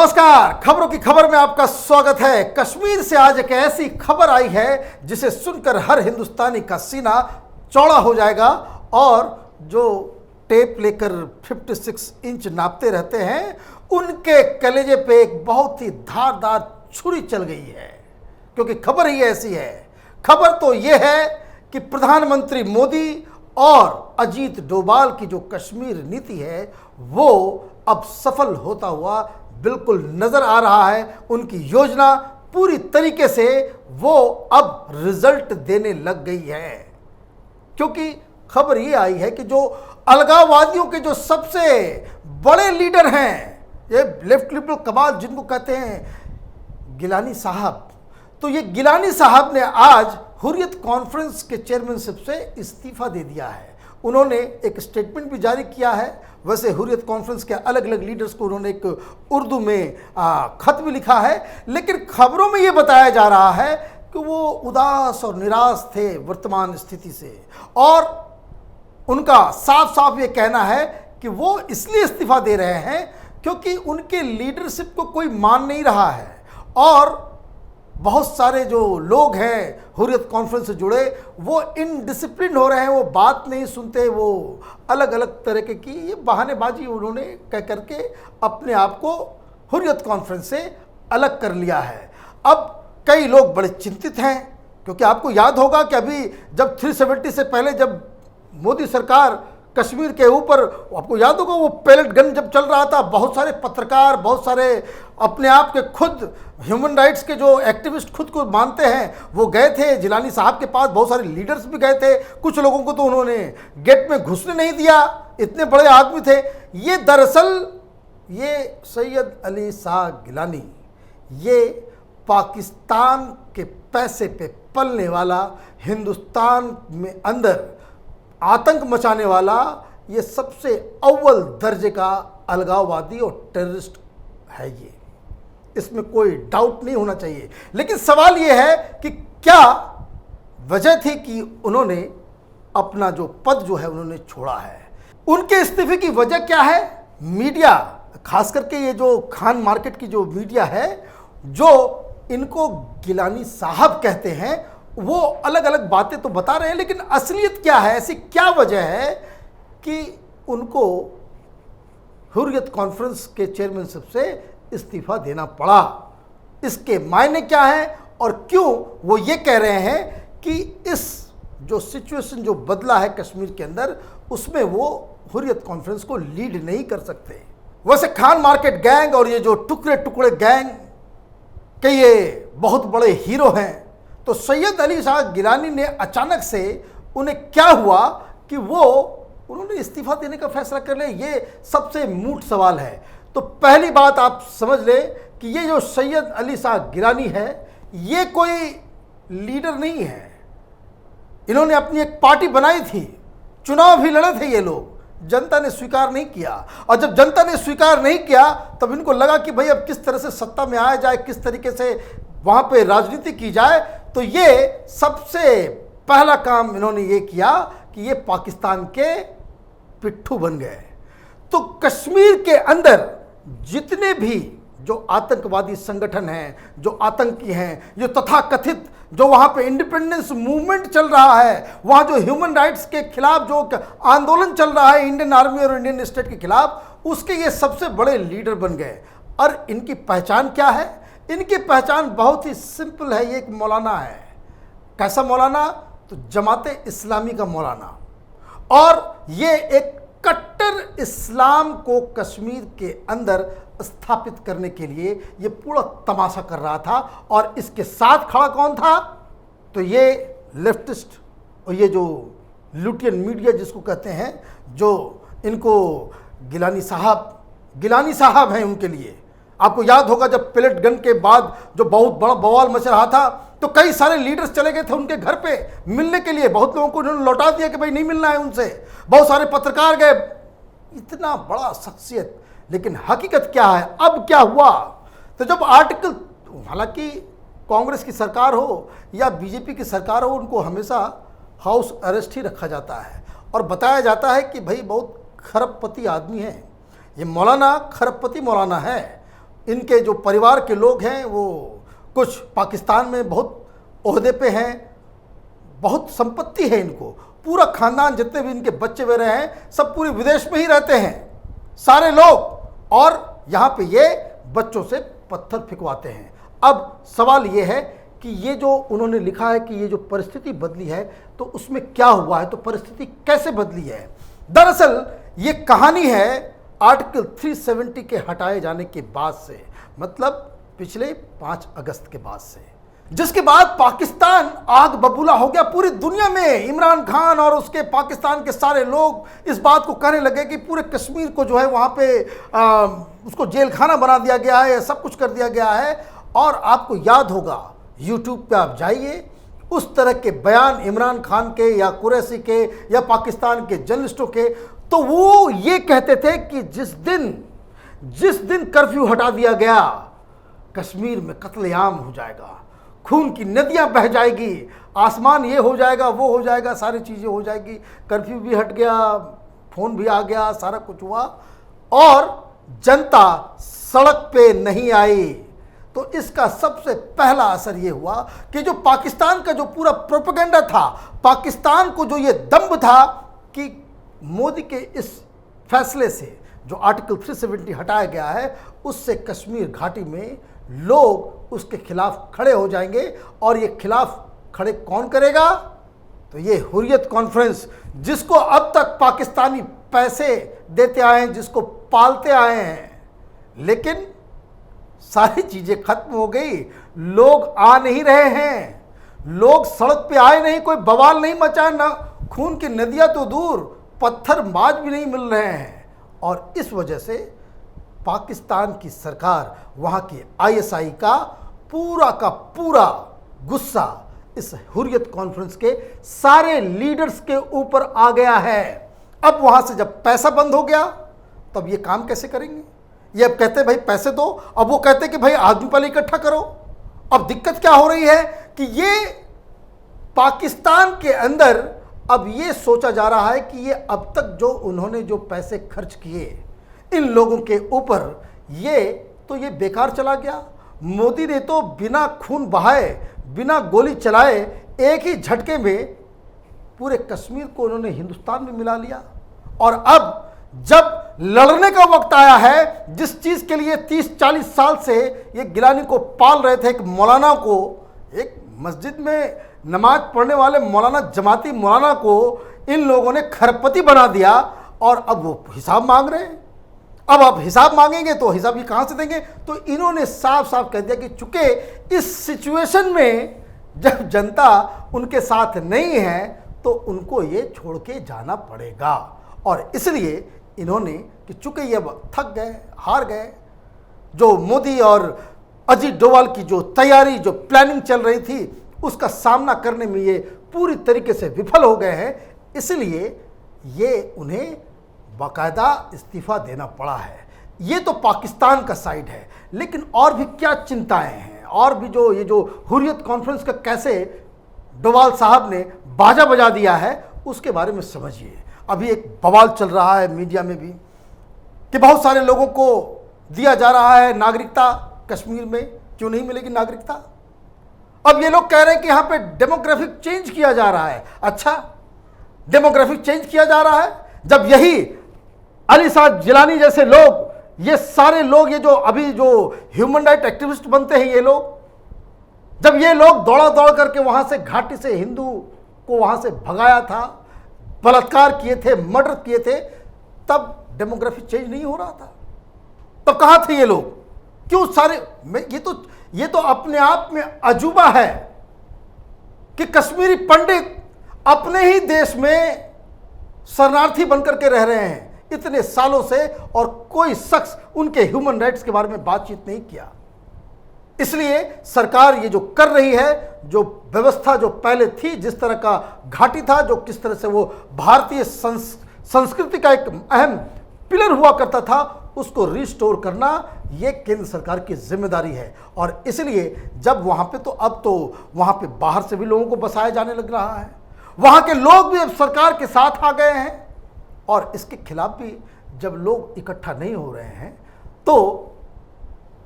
नमस्कार, खबरों की खबर में आपका स्वागत है। कश्मीर से आज एक ऐसी खबर आई है जिसे सुनकर हर हिंदुस्तानी का सीना चौड़ा हो जाएगा और जो टेप लेकर 56 इंच नापते रहते हैं उनके कलेजे पे एक बहुत ही धारदार छुरी चल गई है, क्योंकि खबर ही ऐसी है। खबर तो ये है कि प्रधानमंत्री मोदी और अजीत डोभाल की जो कश्मीर नीति है वो अब सफल होता हुआ बिल्कुल नजर आ रहा है। उनकी योजना पूरी तरीके से वो अब रिजल्ट देने लग गई है, क्योंकि खबर ये आई है कि जो अलगाववादियों के जो सबसे बड़े लीडर हैं, ये लेफ्ट लिबरल कमाल जिनको कहते हैं गिलानी साहब, तो ये गिलानी साहब ने आज हुर्रियत कॉन्फ्रेंस के चेयरमैनशिप से इस्तीफा दे दिया है। उन्होंने एक स्टेटमेंट भी जारी किया है। वैसे हुर्रियत कॉन्फ्रेंस के अलग अलग लीडर्स को उन्होंने एक उर्दू में खत भी लिखा है, लेकिन खबरों में ये बताया जा रहा है कि वो उदास और निराश थे वर्तमान स्थिति से, और उनका साफ साफ ये कहना है कि वो इसलिए इस्तीफा दे रहे हैं क्योंकि उनके लीडरशिप को कोई मान नहीं रहा है, और बहुत सारे जो लोग हैं हुर्रियत कॉन्फ्रेंस से जुड़े वो इनडिसिप्लिन हो रहे हैं, वो बात नहीं सुनते, वो अलग अलग तरह की ये बहानेबाजी उन्होंने कह करके अपने आप को हुर्रियत कॉन्फ्रेंस से अलग कर लिया है। अब कई लोग बड़े चिंतित हैं, क्योंकि आपको याद होगा कि अभी जब 370 से पहले जब मोदी सरकार कश्मीर के ऊपर, आपको याद होगा वो पैलेट गन जब चल रहा था, बहुत सारे पत्रकार, बहुत सारे अपने आप के खुद ह्यूमन राइट्स के जो एक्टिविस्ट खुद को मानते हैं वो गए थे जिलानी साहब के पास, बहुत सारे लीडर्स भी गए थे। कुछ लोगों को तो उन्होंने गेट में घुसने नहीं दिया, इतने बड़े आदमी थे ये। दरअसल ये सैयद अली शाह गिलानी ये पाकिस्तान के पैसे पे पलने वाला, हिंदुस्तान में अंदर आतंक मचाने वाला ये सबसे अव्वल दर्जे का अलगाववादी और टेररिस्ट है ये, इसमें कोई डाउट नहीं होना चाहिए। लेकिन सवाल ये है कि क्या वजह थी कि उन्होंने अपना जो पद जो है उन्होंने छोड़ा है। उनके इस्तीफे की वजह क्या है? मीडिया, खास करके ये जो खान मार्केट की जो मीडिया है जो इनको गिलानी साहब कहते हैं, वो अलग अलग बातें तो बता रहे हैं, लेकिन असलियत क्या है, ऐसी क्या वजह है कि उनको हुर्रियत कॉन्फ्रेंस के चेयरमैनशिप से इस्तीफा देना पड़ा? इसके मायने क्या हैं और क्यों वो ये कह रहे हैं कि इस जो सिचुएशन जो बदला है कश्मीर के अंदर उसमें वो हुर्रियत कॉन्फ्रेंस को लीड नहीं कर सकते। वैसे खान मार्केट गैंग और ये जो टुकड़े टुकड़े गैंग के ये बहुत बड़े हीरो हैं, तो सैयद अली शाह गिलानी ने अचानक से उन्हें क्या हुआ कि उन्होंने इस्तीफा देने का फैसला कर लिया? ये सबसे मूठ सवाल है। तो पहली बात आप समझ लें कि ये जो सैयद अली शाह गिलानी है ये कोई लीडर नहीं है। इन्होंने अपनी एक पार्टी बनाई थी, चुनाव भी लड़े थे ये लोग, जनता ने स्वीकार नहीं किया, और जब जनता ने स्वीकार नहीं किया तब इनको लगा कि भाई अब किस तरह से सत्ता में आया जाए, किस तरीके से वहाँ पे राजनीति की जाए। तो ये सबसे पहला काम इन्होंने ये किया कि ये पाकिस्तान के पिट्ठू बन गए। तो कश्मीर के अंदर जितने भी जो आतंकवादी संगठन हैं, जो आतंकी हैं, जो तथाकथित जो वहाँ पे इंडिपेंडेंस मूवमेंट चल रहा है, वहाँ जो ह्यूमन राइट्स के खिलाफ जो आंदोलन चल रहा है इंडियन आर्मी और इंडियन स्टेट के खिलाफ, उसके ये सबसे बड़े लीडर बन गए। और इनकी पहचान क्या है? इनकी पहचान बहुत ही सिंपल है, ये एक मौलाना है। कैसा मौलाना? तो जमाते इस्लामी का मौलाना, और ये एक कट्टर इस्लाम को कश्मीर के अंदर स्थापित करने के लिए ये पूरा तमाशा कर रहा था। और इसके साथ खड़ा कौन था? तो ये लेफ्टिस्ट और ये जो लुटियन मीडिया जिसको कहते हैं, जो इनको गिलानी साहब हैं उनके लिए। आपको याद होगा जब पैलेट गन के बाद जो बहुत बड़ा बवाल मच रहा था तो कई सारे लीडर्स चले गए थे उनके घर पे मिलने के लिए, बहुत लोगों को उन्होंने लौटा दिया कि भाई नहीं मिलना है उनसे, बहुत सारे पत्रकार गए, इतना बड़ा शख्सियत। लेकिन हकीकत क्या है? अब क्या हुआ? तो जब आर्टिकल, हालांकि कांग्रेस की सरकार हो या बीजेपी की सरकार हो, उनको हमेशा हाउस अरेस्ट ही रखा जाता है और बताया जाता है कि भाई बहुत खरबपति आदमी है ये मौलाना, खरबपति मौलाना है। इनके जो परिवार के लोग हैं वो कुछ पाकिस्तान में बहुत ओहदे पे हैं, बहुत संपत्ति है इनको, पूरा खानदान जितने भी इनके बच्चे वगैरह हैं सब पूरे विदेश में ही रहते हैं सारे लोग, और यहाँ पे ये बच्चों से पत्थर फिकवाते हैं। अब सवाल ये है कि ये जो उन्होंने लिखा है कि ये जो परिस्थिति बदली है तो उसमें क्या हुआ है, तो परिस्थिति कैसे बदली है। दरअसल ये कहानी है आर्टिकल 370 के हटाए जाने के बाद से, मतलब पिछले 5 अगस्त के बाद से, जिसके बाद पाकिस्तान आग बबूला हो गया पूरी दुनिया में। इमरान खान और उसके पाकिस्तान के सारे लोग इस बात को कहने लगे कि पूरे कश्मीर को जो है वहाँ पे उसको जेल खाना बना दिया गया है, सब कुछ कर दिया गया है। और आपको याद होगा, यूट्यूब पे आप जाइए, उस तरह के बयान इमरान खान के या कुरैशी के या पाकिस्तान के जर्नलिस्टों के, तो वो ये कहते थे कि जिस दिन कर्फ्यू हटा दिया गया कश्मीर में कत्लेआम हो जाएगा, खून की नदियां बह जाएगी, आसमान ये हो जाएगा वो हो जाएगा, सारी चीज़ें हो जाएगी। कर्फ्यू भी हट गया, फ़ोन भी आ गया, सारा कुछ हुआ और जनता सड़क पे नहीं आई। तो इसका सबसे पहला असर ये हुआ कि जो पाकिस्तान का जो पूरा प्रोपेगेंडा था, पाकिस्तान को जो ये दम्भ था कि मोदी के इस फैसले से जो आर्टिकल 370 हटाया गया है उससे कश्मीर घाटी में लोग उसके खिलाफ खड़े हो जाएंगे। और ये खिलाफ खड़े कौन करेगा, तो ये हुर्रियत कॉन्फ्रेंस, जिसको अब तक पाकिस्तानी पैसे देते आए हैं, जिसको पालते आए हैं, लेकिन सारी चीज़ें खत्म हो गई, लोग आ नहीं रहे हैं, लोग सड़क पे आए नहीं, कोई बवाल नहीं मचा, ना खून की नदियां तो दूर, पत्थर माज भी नहीं मिल रहे हैं। और इस वजह से पाकिस्तान की सरकार, वहाँ की आईएसआई का पूरा गुस्सा इस हुर्रियत कॉन्फ्रेंस के सारे लीडर्स के ऊपर आ गया है। अब वहाँ से जब पैसा बंद हो गया तब ये काम कैसे करेंगे। ये अब कहते हैं भाई पैसे दो, अब वो कहते हैं कि भाई आदमी पहले इकट्ठा करो। अब दिक्कत क्या हो रही है कि ये पाकिस्तान के अंदर अब ये सोचा जा रहा है कि ये अब तक जो उन्होंने जो पैसे खर्च किए इन लोगों के ऊपर, ये बेकार चला गया। मोदी ने तो बिना खून बहाए, बिना गोली चलाए एक ही झटके में पूरे कश्मीर को उन्होंने हिंदुस्तान में मिला लिया। और अब जब लड़ने का वक्त आया है, जिस चीज़ के लिए 30-40 साल से ये गिलानी को पाल रहे थे, एक मौलाना को, एक मस्जिद में नमाज पढ़ने वाले मौलाना, जमाती मौलाना को इन लोगों ने खरपति बना दिया और अब वो हिसाब मांग रहे हैं। अब आप हिसाब मांगेंगे तो हिसाब ये कहाँ से देंगे। तो इन्होंने साफ साफ कह दिया कि चूंकि इस सिचुएशन में जब जनता उनके साथ नहीं है तो उनको ये छोड़ के जाना पड़ेगा। और इसलिए इन्होंने कि चूंकि ये थक गए, हार गए, जो मोदी और अजीत डोभाल की जो तैयारी, जो प्लानिंग चल रही थी, उसका सामना करने में ये पूरी तरीके से विफल हो गए हैं, इसलिए ये उन्हें बाकायदा इस्तीफ़ा देना पड़ा है। ये तो पाकिस्तान का साइड है, लेकिन और भी क्या चिंताएं हैं, और भी जो ये जो हुर्रियत कॉन्फ्रेंस का कैसे डोभाल साहब ने बाजा बजा दिया है उसके बारे में समझिए। अभी एक बवाल चल रहा है मीडिया में भी कि बहुत सारे लोगों को दिया जा रहा है नागरिकता, कश्मीर में क्यों नहीं मिलेगी नागरिकता। अब ये लोग कह रहे हैं कि यहाँ पे डेमोग्राफिक चेंज किया जा रहा है। अच्छा, डेमोग्राफिक चेंज किया जा रहा है, जब यही अली साहब जिलानी जैसे लोग, ये सारे लोग, ये जो अभी जो ह्यूमन राइट एक्टिविस्ट बनते हैं, ये लोग, जब ये लोग दौड़ा दौड़ करके वहां से घाटी से हिंदू को वहां से भगाया था, बलात्कार किए थे, मर्डर किए थे, तब डेमोग्राफिक चेंज नहीं हो रहा था। तब कहां थे ये लोग, क्यों सारे ये तो अपने आप में अजूबा है कि कश्मीरी पंडित अपने ही देश में शरणार्थी बनकर के रह रहे हैं इतने सालों से, और कोई शख्स उनके ह्यूमन राइट्स के बारे में बातचीत नहीं किया। इसलिए सरकार ये जो कर रही है, जो व्यवस्था जो पहले थी, जिस तरह का घाटी था, जो किस तरह से वो भारतीय संस्कृति का एक अहम पिलर हुआ करता था, उसको रिस्टोर करना ये केंद्र सरकार की जिम्मेदारी है। और इसलिए जब वहाँ पे, तो अब तो वहाँ पे बाहर से भी लोगों को बसाया जाने लग रहा है, वहाँ के लोग भी अब सरकार के साथ आ गए हैं। और इसके खिलाफ भी जब लोग इकट्ठा नहीं हो रहे हैं तो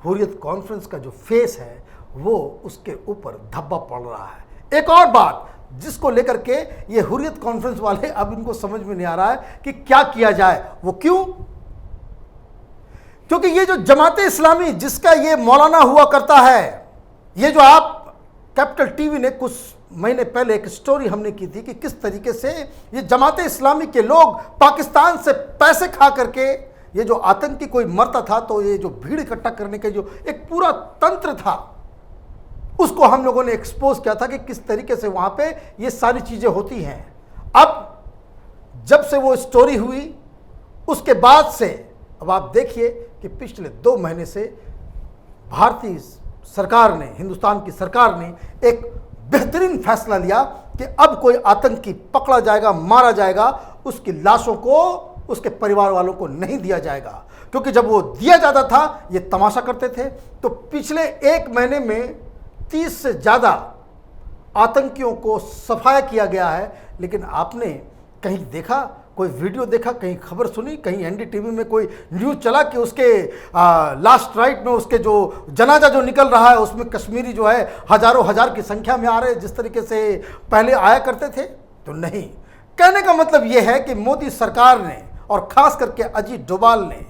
हुर्रियत कॉन्फ्रेंस का जो फेस है वो उसके ऊपर धब्बा पड़ रहा है। एक और बात जिसको लेकर के ये हुर्रियत कॉन्फ्रेंस वाले अब इनको समझ में नहीं आ रहा है कि क्या किया जाए। वो क्यों? क्योंकि ये जो जमाते इस्लामी जिसका ये मौलाना हुआ करता है, ये जो आप कैपिटल टीवी ने कुछ महीने पहले एक स्टोरी हमने की थी कि किस तरीके से ये जमाते इस्लामी के लोग पाकिस्तान से पैसे खा करके, ये जो आतंकी कोई मरता था तो ये जो भीड़ इकट्ठा करने के जो एक पूरा तंत्र था उसको हम लोगों ने एक्सपोज किया था कि किस तरीके से वहां पे ये सारी चीजें होती हैं। अब जब से वो स्टोरी हुई उसके बाद से अब आप देखिए कि पिछले 2 महीने से भारतीय सरकार ने, हिंदुस्तान की सरकार ने एक बेहतरीन फैसला लिया कि अब कोई आतंकी पकड़ा जाएगा, मारा जाएगा, उसकी लाशों को उसके परिवार वालों को नहीं दिया जाएगा। क्योंकि जब वो दिया जाता था ये तमाशा करते थे। तो पिछले 1 महीने में 30 से ज़्यादा आतंकियों को सफाया किया गया है। लेकिन आपने कहीं देखा, कोई वीडियो देखा, कहीं खबर सुनी, कहीं एनडीटीवी में कोई न्यूज़ चला कि उसके लास्ट राइट में उसके जो जनाजा जो निकल रहा है उसमें कश्मीरी जो है हजारों हजार की संख्या में आ रहे हैं जिस तरीके से पहले आया करते थे? तो नहीं। कहने का मतलब ये है कि मोदी सरकार ने और ख़ास करके अजीत डोभाल ने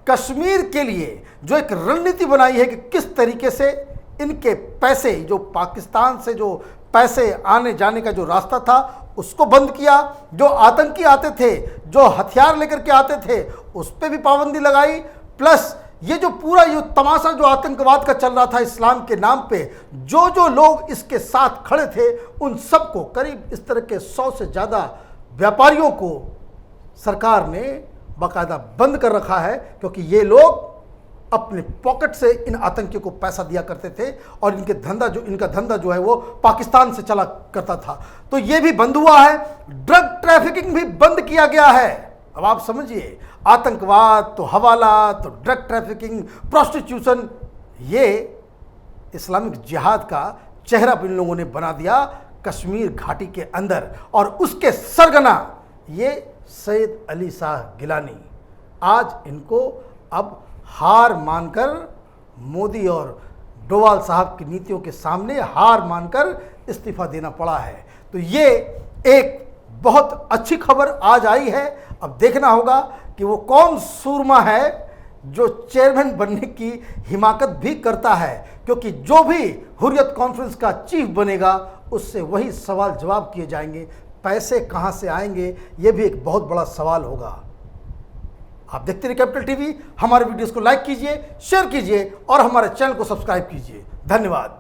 कश्मीर के लिए जो एक रणनीति बनाई है कि किस तरीके से इनके पैसे, जो पाकिस्तान से जो पैसे आने जाने का जो रास्ता था उसको बंद किया, जो आतंकी आते थे, जो हथियार लेकर के आते थे उस पर भी पाबंदी लगाई, प्लस ये जो पूरा ये तमाशा जो आतंकवाद का चल रहा था इस्लाम के नाम पे, जो जो लोग इसके साथ खड़े थे उन सबको, करीब इस तरह के 100 से ज़्यादा व्यापारियों को सरकार ने बाकायदा बंद कर रखा है। क्योंकि ये लोग अपने पॉकेट से इन आतंकियों को पैसा दिया करते थे और इनका धंधा जो है वो पाकिस्तान से चला करता था। तो ये भी बंद हुआ है। ड्रग ट्रैफिकिंग भी बंद किया गया है। अब आप समझिए, आतंकवाद तो हवाला, तो ड्रग ट्रैफिकिंग, प्रोस्टिट्यूशन, ये इस्लामिक जिहाद का चेहरा इन लोगों ने बना दिया कश्मीर घाटी के अंदर। और उसके सरगना ये सैयद अली शाह गिलानी, आज इनको अब हार मानकर मोदी और डोभाल साहब की नीतियों के सामने हार मानकर इस्तीफा देना पड़ा है। तो ये एक बहुत अच्छी खबर आज आई है। अब देखना होगा कि वो कौन सूरमा है जो चेयरमैन बनने की हिमाकत भी करता है। क्योंकि जो भी हुर्रियत कॉन्फ्रेंस का चीफ बनेगा उससे वही सवाल जवाब किए जाएंगे। पैसे कहाँ से आएंगे ये भी एक बहुत बड़ा सवाल होगा। आप देखते रहिए कैपिटल टीवी। हमारे वीडियोस को लाइक कीजिए, शेयर कीजिए और हमारे चैनल को सब्सक्राइब कीजिए। धन्यवाद।